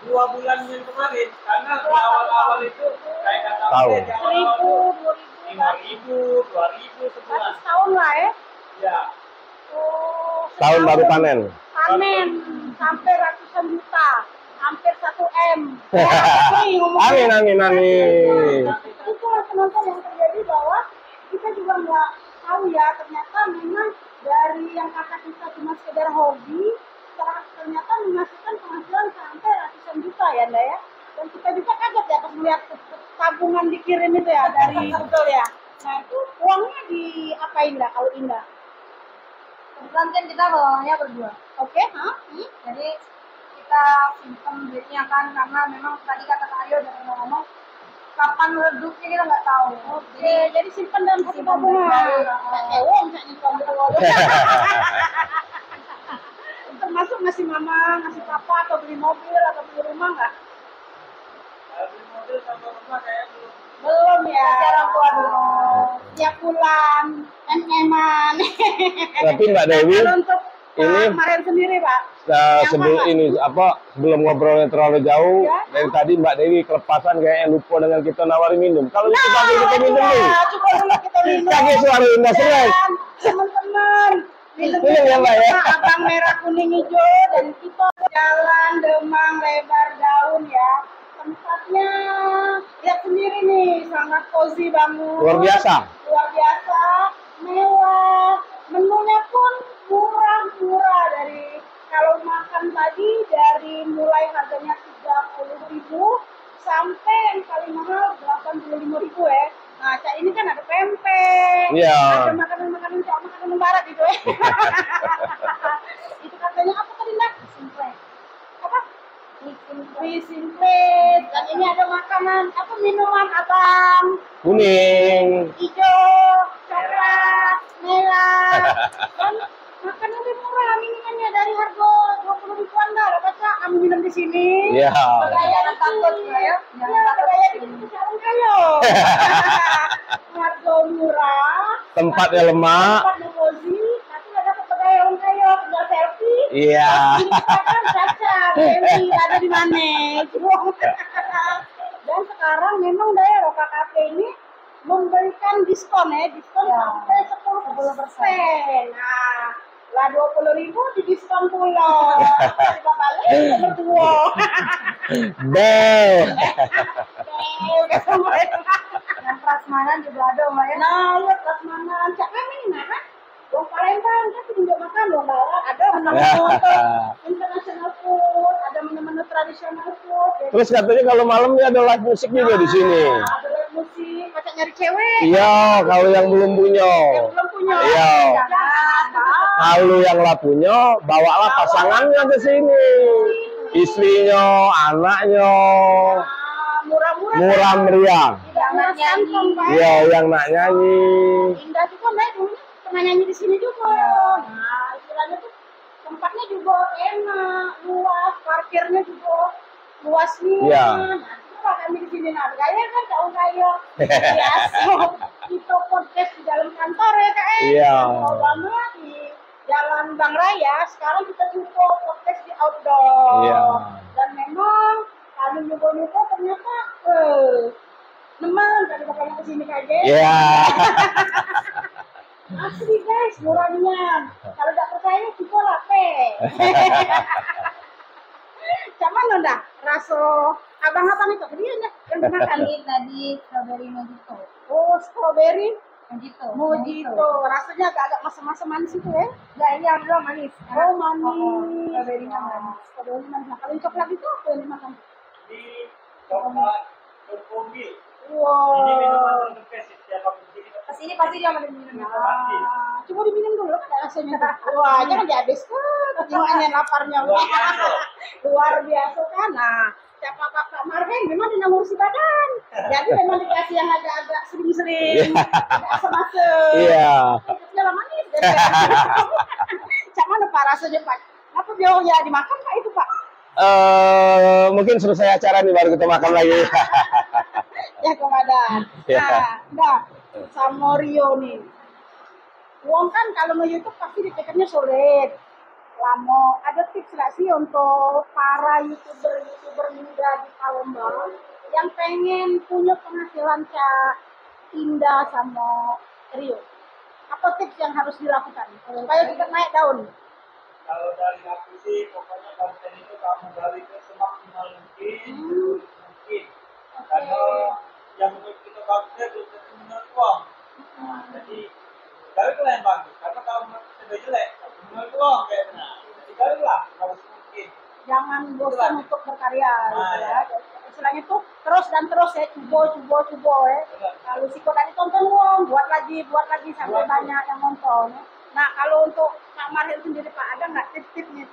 D: 2 bulan yang kemarin. Karena di awal-awal itu kayak kata
B: Tahu.
D: 5.000, 2.000 sebulan.
A: Setahun lah ya?
D: Ya.
A: Oh,
B: Tahun baru panen.
A: Panen sampai ratusan juta, hampir 1 M.
B: Amin.
A: Itu penonton yang terjadi bahwa kita juga nggak tahu ya, ternyata memang dari yang kakak kita cuma sekedar hobi, ternyata menghasilkan penghasilan sampai ratusan juta ya, Nda ya. Dan kita juga kaget ya pas melihat tabungan dikirim itu ya dari Google ya. Nah itu uangnya diapain Nda kalau Indah?
C: Kebetulan kan kita kelolanya berdua.
A: Oke,
C: Jadi kita simpan duitnya kan, karena memang tadi kata Kak Ayo udah pernah ngomong kapan meredupnya kita nggak tahu.
A: Oke, jadi simpan dalam satu tabungan. Termasuk ngasih mama, ngasih papa, atau beli mobil, atau beli rumah nggak?
D: Beli mobil sama rumah kayak
A: Belum ya.
C: Orang tua dulu.
A: Tiap bulan, eman.
B: Tapi Mbak Dewi,
A: Kalau untuk
B: ini
A: kemarin sendiri Pak.
B: sebelum ngobrolnya terlalu jauh,
A: Ya.
B: dari tadi Mbak Dewi kelepasan kayaknya lupa dengan kita nawarin minum. Kalau kita pakai kita minum dulu.
A: Coba dulu kita minum.
B: Kakek suara Indah stres.
A: Teman-teman.
B: Minum ya Mbak ya.
A: Abang merah kuning hijau dan kita Jalan Demang Lebar Daun ya. Tempatnya lihat sendiri nih, sangat cozy banget.
B: Luar biasa.
A: Luar biasa, mewah. Menunya pun murah-murah, dari kalau makan tadi dari mulai harganya 30.000 sampai yang paling mahal 85.000 ya. Nah, Cak ini kan ada pempek,
B: Iya.
A: ada makanan-makanan Cak, makanan barat gitu ya. Itu katanya apa tadi Nak? Simple. Apa? Simple. Dan ini ada makanan, apa minuman abang?
B: Kuning.
A: Hijau, coklat, merah. Dan makanannya murah, minumannya dari harga 20.000-an dah. Baca kamu minum di sini.
B: Iya.
A: Gaya takut ya. Iya, gaya dikit jalan kayo. Harga murah.
B: Tempatnya lemak.
A: Tempatnya cozy, tapi nggak dapat gaya orang kayo, tinggal selfie.
B: Iya.
A: Kan caca, Dewi ada di mana? Dan sekarang memang daerah KKP ini memberikan diskon sampai 10%. Nah, lah 20.000 di diskon pulau. Tiga kali berdua.
C: Yang prasmanan juga ada Mbak ya.
A: Nah, lihat prasmanan. Cak kami nah. Dong Palembang kan juga makan dong Mbak. Ada menu-menu international food, ada menu-menu tradisional food.
B: Terus katanya kalau malam ya ada live musik juga di sini.
A: Ada live musik, macam nyari cewek.
B: Iya, kalau yang belum punya.
A: Belum punya.
B: Iya. Kalau yang lah punya, bawalah pasangannya ke sini. Istrinya, anaknya.
A: Murah-murah.
B: Murah meriah.
A: Tidak nyanyi.
B: Iya, yang nak nyanyi.
A: Indah juga Mbak, dulu pernah nyanyi di sini juga. Nah, istilahnya tuh tempatnya juga enak, luas, parkirnya juga luas nih.
B: Iya.
A: Nah, coba kami di sini nah, kaya kan tahun kaya. Biasa. Kita podcast di dalam kantor ya Kak.
B: Iya.
A: Mau banget di Jalan Bang Raya, sekarang kita juga podcast di outdoor.
B: Iya.
A: Dan memang kami juga ternyata teman dari bakal kesini aja.
B: Iya.
A: Asli guys, murahnya. Kalau nggak percaya kita lape. Cuman dah rasa abang-abang itu dia dah yang makan
C: Tadi strawberry mojito.
A: Oh, strawberry
C: Mojito.
A: mojito. Rasanya agak masam-masam manis itu ya.
C: Enggak, ini alhamdulillah manis.
A: Oh, manis.
C: Strawberry-nya manis.
A: Strawberry manis. Nah, kalau yang coklat itu apa yang dimakan?
D: di coklat kopi.
A: Wow.
D: Ini minuman terkes setiap aku di sini.
C: Kesini pasti dia minum itu.
A: Coba diminum dulu kan rasanya. Wah, jangan dihabiskan. Gimana laparnya? Luar biasa kan. Nah, siapa Kak Marhen memang dinamursi badan. Jadi memang dikasih yang agak-agak sering-sering, agak asam-asam.
B: Iya.
A: Segala manis. Cak mana Pak rasanya Pak? Apa dia ya dimakan Pak itu Pak?
B: Mungkin selesai acara nih baru kita makan lagi.
A: Ya komandan. Nah, sama Rio nih. Uang kan kalau nge-YouTube pasti ditekannya sulit. Lama. Ada tips nggak sih untuk para YouTuber muda di Palembang yang pengen punya penghasilan Cak Indah sama Rio? Apa tips yang harus dilakukan supaya kita naik daun?
D: Kalau dari aku sih, pokoknya konten itu kamu gali ke semaksimal mungkin, mungkin. Karena yang menurut kita bagusnya belum tentu menurut uang. Jadi gali lah yang bagus. Karena kalau menurut kita jelek, menurut uang kayak benar. Jadi gali lah, harus mungkin.
A: Jangan bosan untuk berkarya, gitu ya. Istilahnya tuh terus dan terus ya, cubo ya. Kalau si kota ditonton uang, buat lagi sampai banyak yang nonton. Nah kalau untuk Kak Marhen sendiri Pak, ada nggak tips-tipsnya?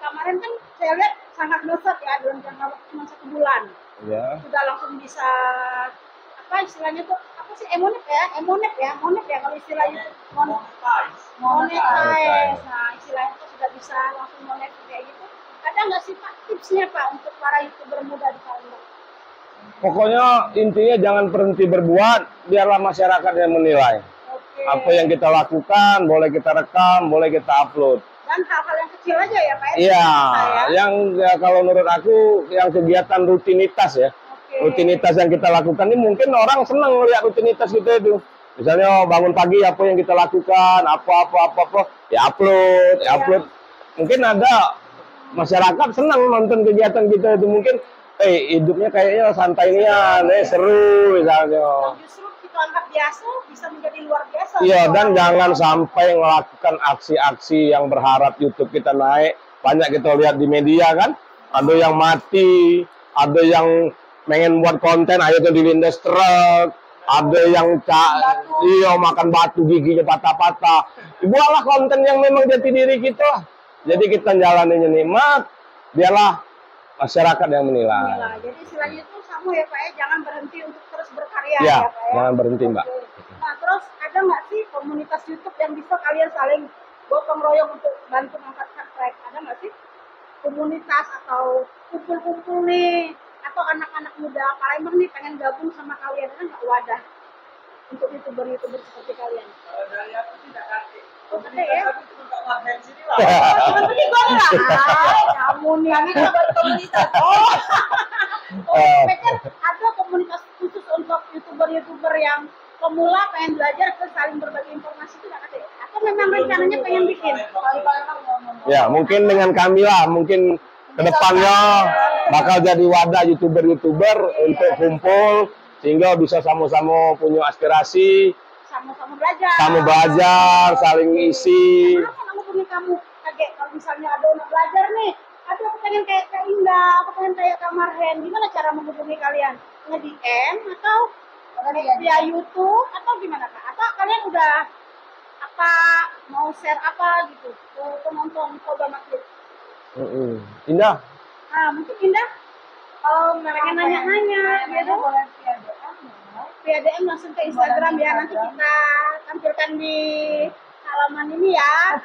A: Kak Marhen kan saya lihat sangat ngesot ya dalam jangka waktu cuma 1 bulan.
B: Ya.
A: Sudah langsung bisa apa istilahnya tuh apa sih monet ya kalau istilahnya monetize. Nah istilahnya tuh sudah bisa langsung monet kayak gitu. Ada nggak sih Pak tipsnya Pak untuk para YouTuber muda di Palembang?
B: Pokoknya intinya jangan berhenti berbuat, biarlah masyarakat yang menilai. Apa yang kita lakukan, boleh kita rekam, boleh kita upload.
A: Dan hal-hal yang kecil aja ya Pak?
B: Iya, yang ya, kalau menurut aku yang kegiatan rutinitas ya. Rutinitas yang kita lakukan ini mungkin orang senang melihat rutinitas kita itu. Misalnya bangun pagi apa yang kita lakukan, apa, ya upload. Mungkin ada masyarakat senang nonton kegiatan kita itu, mungkin hidupnya kayaknya santai nian, seru misalnya.
A: Justru kita anggap biasa bisa menjadi luar biasa.
B: Iya, dan jangan sampai melakukan aksi-aksi yang berharap YouTube kita naik. Banyak kita lihat di media kan, ada yang mati, ada yang pengen buat konten akhirnya dilindas truk, ada yang makan batu giginya patah-patah. Buatlah konten yang memang jati diri kita. Jadi kita jalaninya nikmat, biarlah masyarakat yang menilai.
A: Jadi istilahnya itu sama ya Pak ya, jangan berhenti untuk terus berkarya
B: ya
A: ya Pak ya.
B: Jangan berhenti Mbak.
A: Nah terus ada nggak sih komunitas YouTube yang bisa kalian saling gotong royong untuk bantu mengangkat subscribe? Ada nggak sih komunitas atau kumpul-kumpul nih atau anak-anak muda Palembang nih pengen gabung sama kalian, ada nggak wadah untuk YouTuber seperti kalian?
D: Kalau dari aku tidak kasih.
A: Oke ya.
D: Sini lah.
A: Seperti gue lah. Kamu nih kami komunitas. Pikir ada komunitas khusus untuk YouTuber yang pemula pengen belajar terus saling berbagi informasi itu nggak ada? Atau memang rencananya pengen bikin?
B: Ya mungkin dengan kami lah, mungkin kedepannya bakal jadi wadah YouTuber untuk kumpul sehingga bisa sama-sama punya aspirasi. Sama belajar, saling isi.
A: Kenapa kamu kaget kalau misalnya ada orang belajar nih, ada aku pengen kayak Kak Indah, aku pengen kayak Kak Marhen, gimana cara menghubungi kalian? Nge-DM atau via YouTube atau gimana Kak? Atau kalian udah apa mau share apa gitu ke penonton program Makhluk?
B: Indah.
A: Nah mungkin Indah pengen nanya-nanya gitu. Via DM langsung ke Instagram ya, nanti kita tampilkan di halaman ini ya.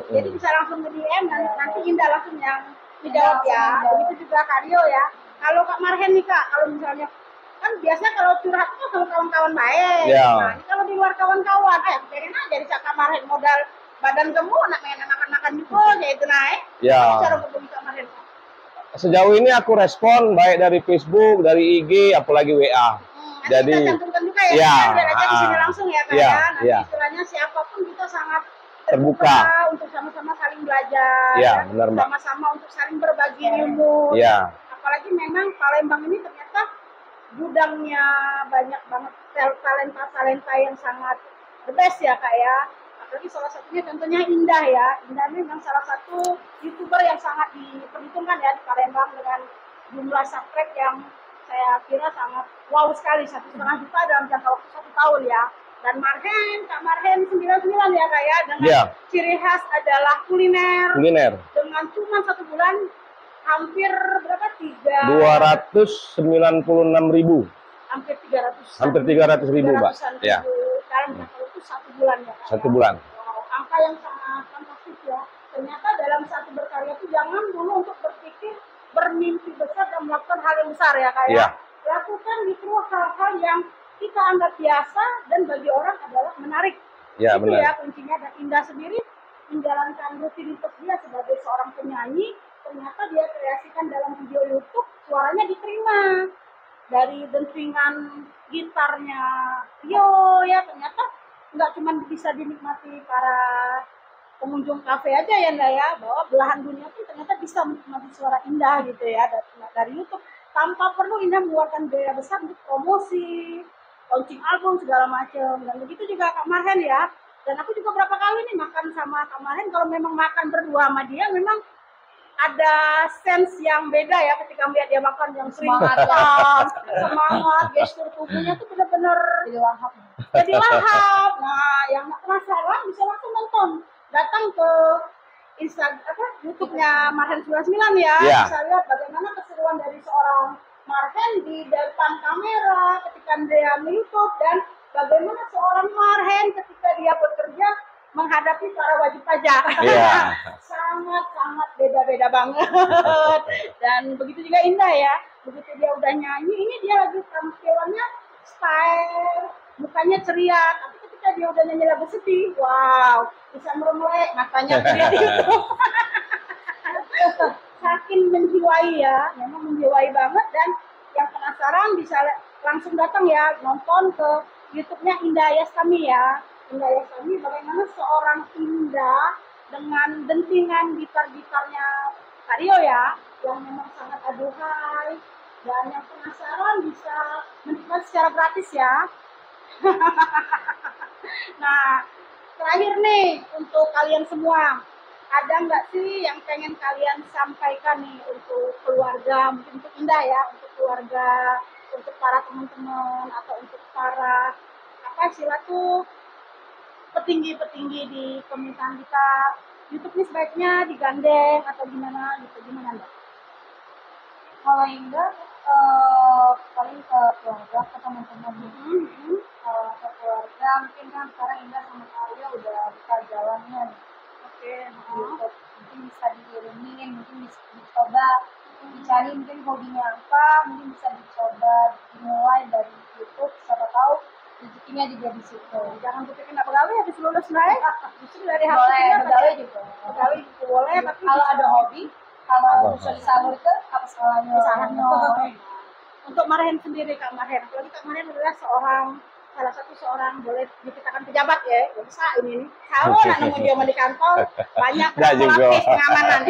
A: Jadi bisa langsung ke DM dan nanti Indah langsung yang dijawab ya. Begitu juga Kak Rio ya. Kalau Kak Marhen nih Kak, kalau misalnya kan biasanya kalau curhat itu sama kawan-kawan baik. Nah, ini kalau di luar kawan-kawan, biarin aja di Kak Marhen modal badan gemuk, pengen makan-makan juga, ya itu naik. Cara hubungi Kak Marhen?
B: Sejauh ini aku respon baik dari Facebook, dari IG, apalagi WA.
A: Jadi kita cantumkan juga ya, biar aja di sini langsung ya Kak ya. Nanti istilahnya siapapun kita sangat terbuka untuk sama-sama saling belajar, sama-sama untuk saling berbagi ilmu. Apalagi memang Palembang ini ternyata gudangnya banyak banget talenta yang sangat the best ya Kak ya. Apalagi salah satunya contohnya Indah ya. Indah memang salah satu YouTuber yang sangat diperhitungkan ya di Palembang dengan jumlah subscribe yang saya kira sangat wow sekali, 1,5 juta dalam jangka waktu 1 tahun ya. Dan Kak Marhen 99 ya Kak ya, dengan ciri khas adalah kuliner. Dengan cuma 1 bulan hampir berapa?
B: 296.000.
A: Hampir 300.
B: Hampir 300.000, Mbak. Ya.
A: Sekarang kalau itu 1 bulan ya Kak.
B: 1 bulan.
A: Wow, angka yang sangat fantastis ya. Ternyata dalam satu berkarya itu jangan dulu untuk berpikir bermimpi besar dan melakukan hal yang besar ya Kak ya. Lakukan justru hal-hal yang kita anggap biasa dan bagi orang adalah menarik.
B: Ya,
A: itu
B: benar.
A: ya kuncinya. Dan Indah sendiri menjalankan rutinitas dia sebagai seorang penyanyi, ternyata dia kreasikan dalam video YouTube, suaranya diterima dari dentingan gitarnya Rio ya, ternyata nggak cuma bisa dinikmati para pengunjung kafe aja ya Nda ya, bahwa belahan dunia pun ternyata bisa menikmati suara Indah gitu ya dari YouTube tanpa perlu Indah mengeluarkan biaya besar untuk promosi, launching album segala macam. Dan begitu juga Kak Marhen ya. Dan aku juga berapa kali nih makan sama Kak Marhen, kalau memang makan berdua sama dia memang ada sense yang beda ya ketika melihat dia makan yang semangat, gestur tubuhnya tuh benar-benar jadi lahap. Nah, yang nggak penasaran bisa langsung nonton, datang ke YouTube-nya Marhen 99 ya, bisa lihat bagaimana keseruan dari seorang Marhen di depan kamera ketika dia YouTube, dan bagaimana seorang Marhen ketika dia bekerja menghadapi para wajib pajak. Sangat-sangat beda-beda banget. Dan begitu juga Indah ya, begitu dia udah nyanyi, ini dia lagi tampilannya style, mukanya ceria, tapi ketika dia udah nyanyi lagu sedih, wow, bisa meremelek matanya dia di YouTube. Saking menjiwai ya, memang menjiwai banget. Dan yang penasaran bisa langsung datang ya, nonton ke YouTube-nya Indah Yastami ya. Indah Yastami, bagaimana seorang Indah dengan dentingan gitar-gitarnya Kak Rio ya, yang memang sangat aduhai. Dan yang penasaran bisa menikmati secara gratis ya. Nah, terakhir nih untuk kalian semua, ada nggak sih yang pengen kalian sampaikan nih untuk keluarga, mungkin untuk Indah ya, untuk keluarga, untuk para teman-teman, atau untuk para petinggi-petinggi di pemerintahan kita, YouTube ini sebaiknya digandeng atau gimana gitu, gimana Mbak?
C: Kalau Indah paling ke keluarga, ke teman-teman, ke keluarga mungkin kan sekarang Indah sama Arya udah buka jalannya nih. YouTube mungkin bisa diirimin, mungkin bisa dicoba dicari mungkin hobinya apa, mungkin bisa dicoba dimulai dari YouTube, siapa tahu rezekinya juga di situ.
A: Jangan berpikir nggak pegawai habis lulus naik, justru dari
C: boleh pegawai juga.
A: Pegawai juga boleh, tapi
C: kalau ada hobi, kalau bisa disalurkan apa salahnya?
A: Untuk Marhen sendiri, Kak Marhen, apalagi Kak Marhen adalah salah satu seorang boleh dikatakan pejabat ya, bisa ini nih. Tahu lah nemu dia di kantor, banyak lapis pengamanan.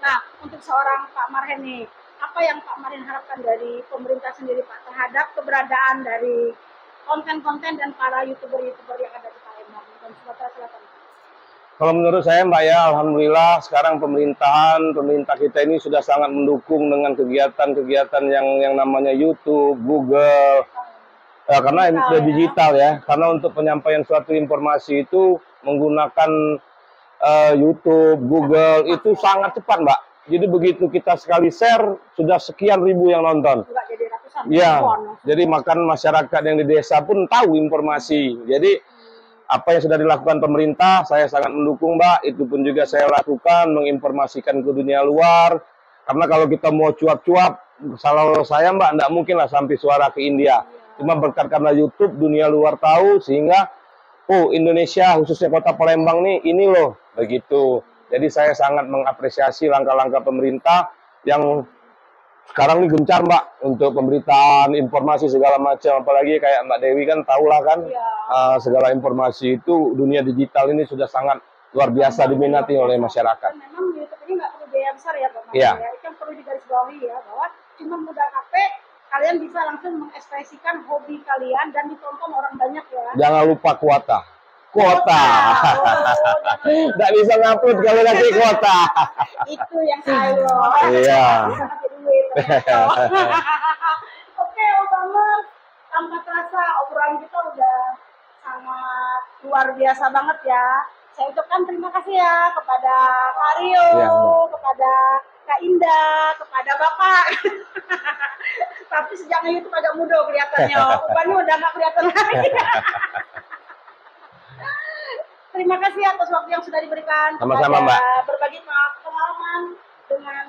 A: Nah, untuk seorang Pak Marhen nih, apa yang Pak Marhen harapkan dari pemerintah sendiri Pak terhadap keberadaan dari konten-konten dan para YouTuber-YouTuber yang ada di Palembang dan Sumatera Selatan?
B: Kalau menurut saya Mbak ya, alhamdulillah sekarang pemerintah kita ini sudah sangat mendukung dengan kegiatan-kegiatan yang namanya YouTube, Google. Karena digital ya, karena untuk penyampaian suatu informasi itu menggunakan YouTube, Google itu sangat cepat Mbak. Jadi begitu kita sekali share sudah sekian ribu yang nonton.
A: Jadi ratusan
B: jadi makan masyarakat yang di desa pun tahu informasi. Jadi apa yang sudah dilakukan pemerintah saya sangat mendukung Mbak. Itu pun juga saya lakukan, menginformasikan ke dunia luar. Karena kalau kita mau cuap-cuap, kalau saya Mbak enggak mungkin lah sampai suara ke India. Cuma berkat karena YouTube dunia luar tahu, sehingga Indonesia khususnya kota Palembang nih ini loh begitu. Jadi saya sangat mengapresiasi langkah-langkah pemerintah yang sekarang ini gencar Mbak untuk pemberitaan informasi segala macam. Apalagi kayak Mbak Dewi kan tahulah kan segala informasi itu dunia digital ini sudah sangat luar biasa diminati oleh masyarakat.
A: Dan memang YouTube ini nggak perlu biaya besar ya Pak.
B: Iya.
A: Itu yang perlu digarisbawahi ya, bahwa cuma modal HP kalian bisa langsung mengekspresikan hobi kalian dan ditonton orang banyak ya.
B: Jangan lupa kuota. Nggak bisa ngupload kalau nggak kuota.
A: Itu yang saya.
B: Iya.
A: Oke, Obama. tanpa terasa obrolan kita udah sangat luar biasa banget ya. Saya ucapkan terima kasih ya kepada Kak Rio, kepada Kak Indah, kepada Bapak. Tapi sejak YouTube agak muda kelihatannya, rupanya udah nggak kelihatan lagi. Terima kasih atas waktu yang sudah diberikan.
B: Sama-sama, Mbak.
A: Berbagi pengalaman dengan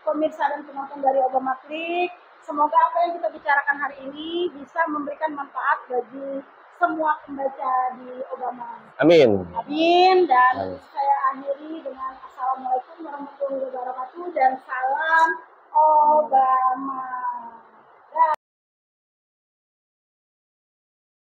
A: pemirsa dan penonton dari Obama Klik. Semoga apa yang kita bicarakan hari ini bisa memberikan manfaat bagi semua pembaca di Obama.
B: Amin.
A: Amin. Dan saya akhiri dengan Assalamualaikum warahmatullahi wabarakatuh dan salam Obama.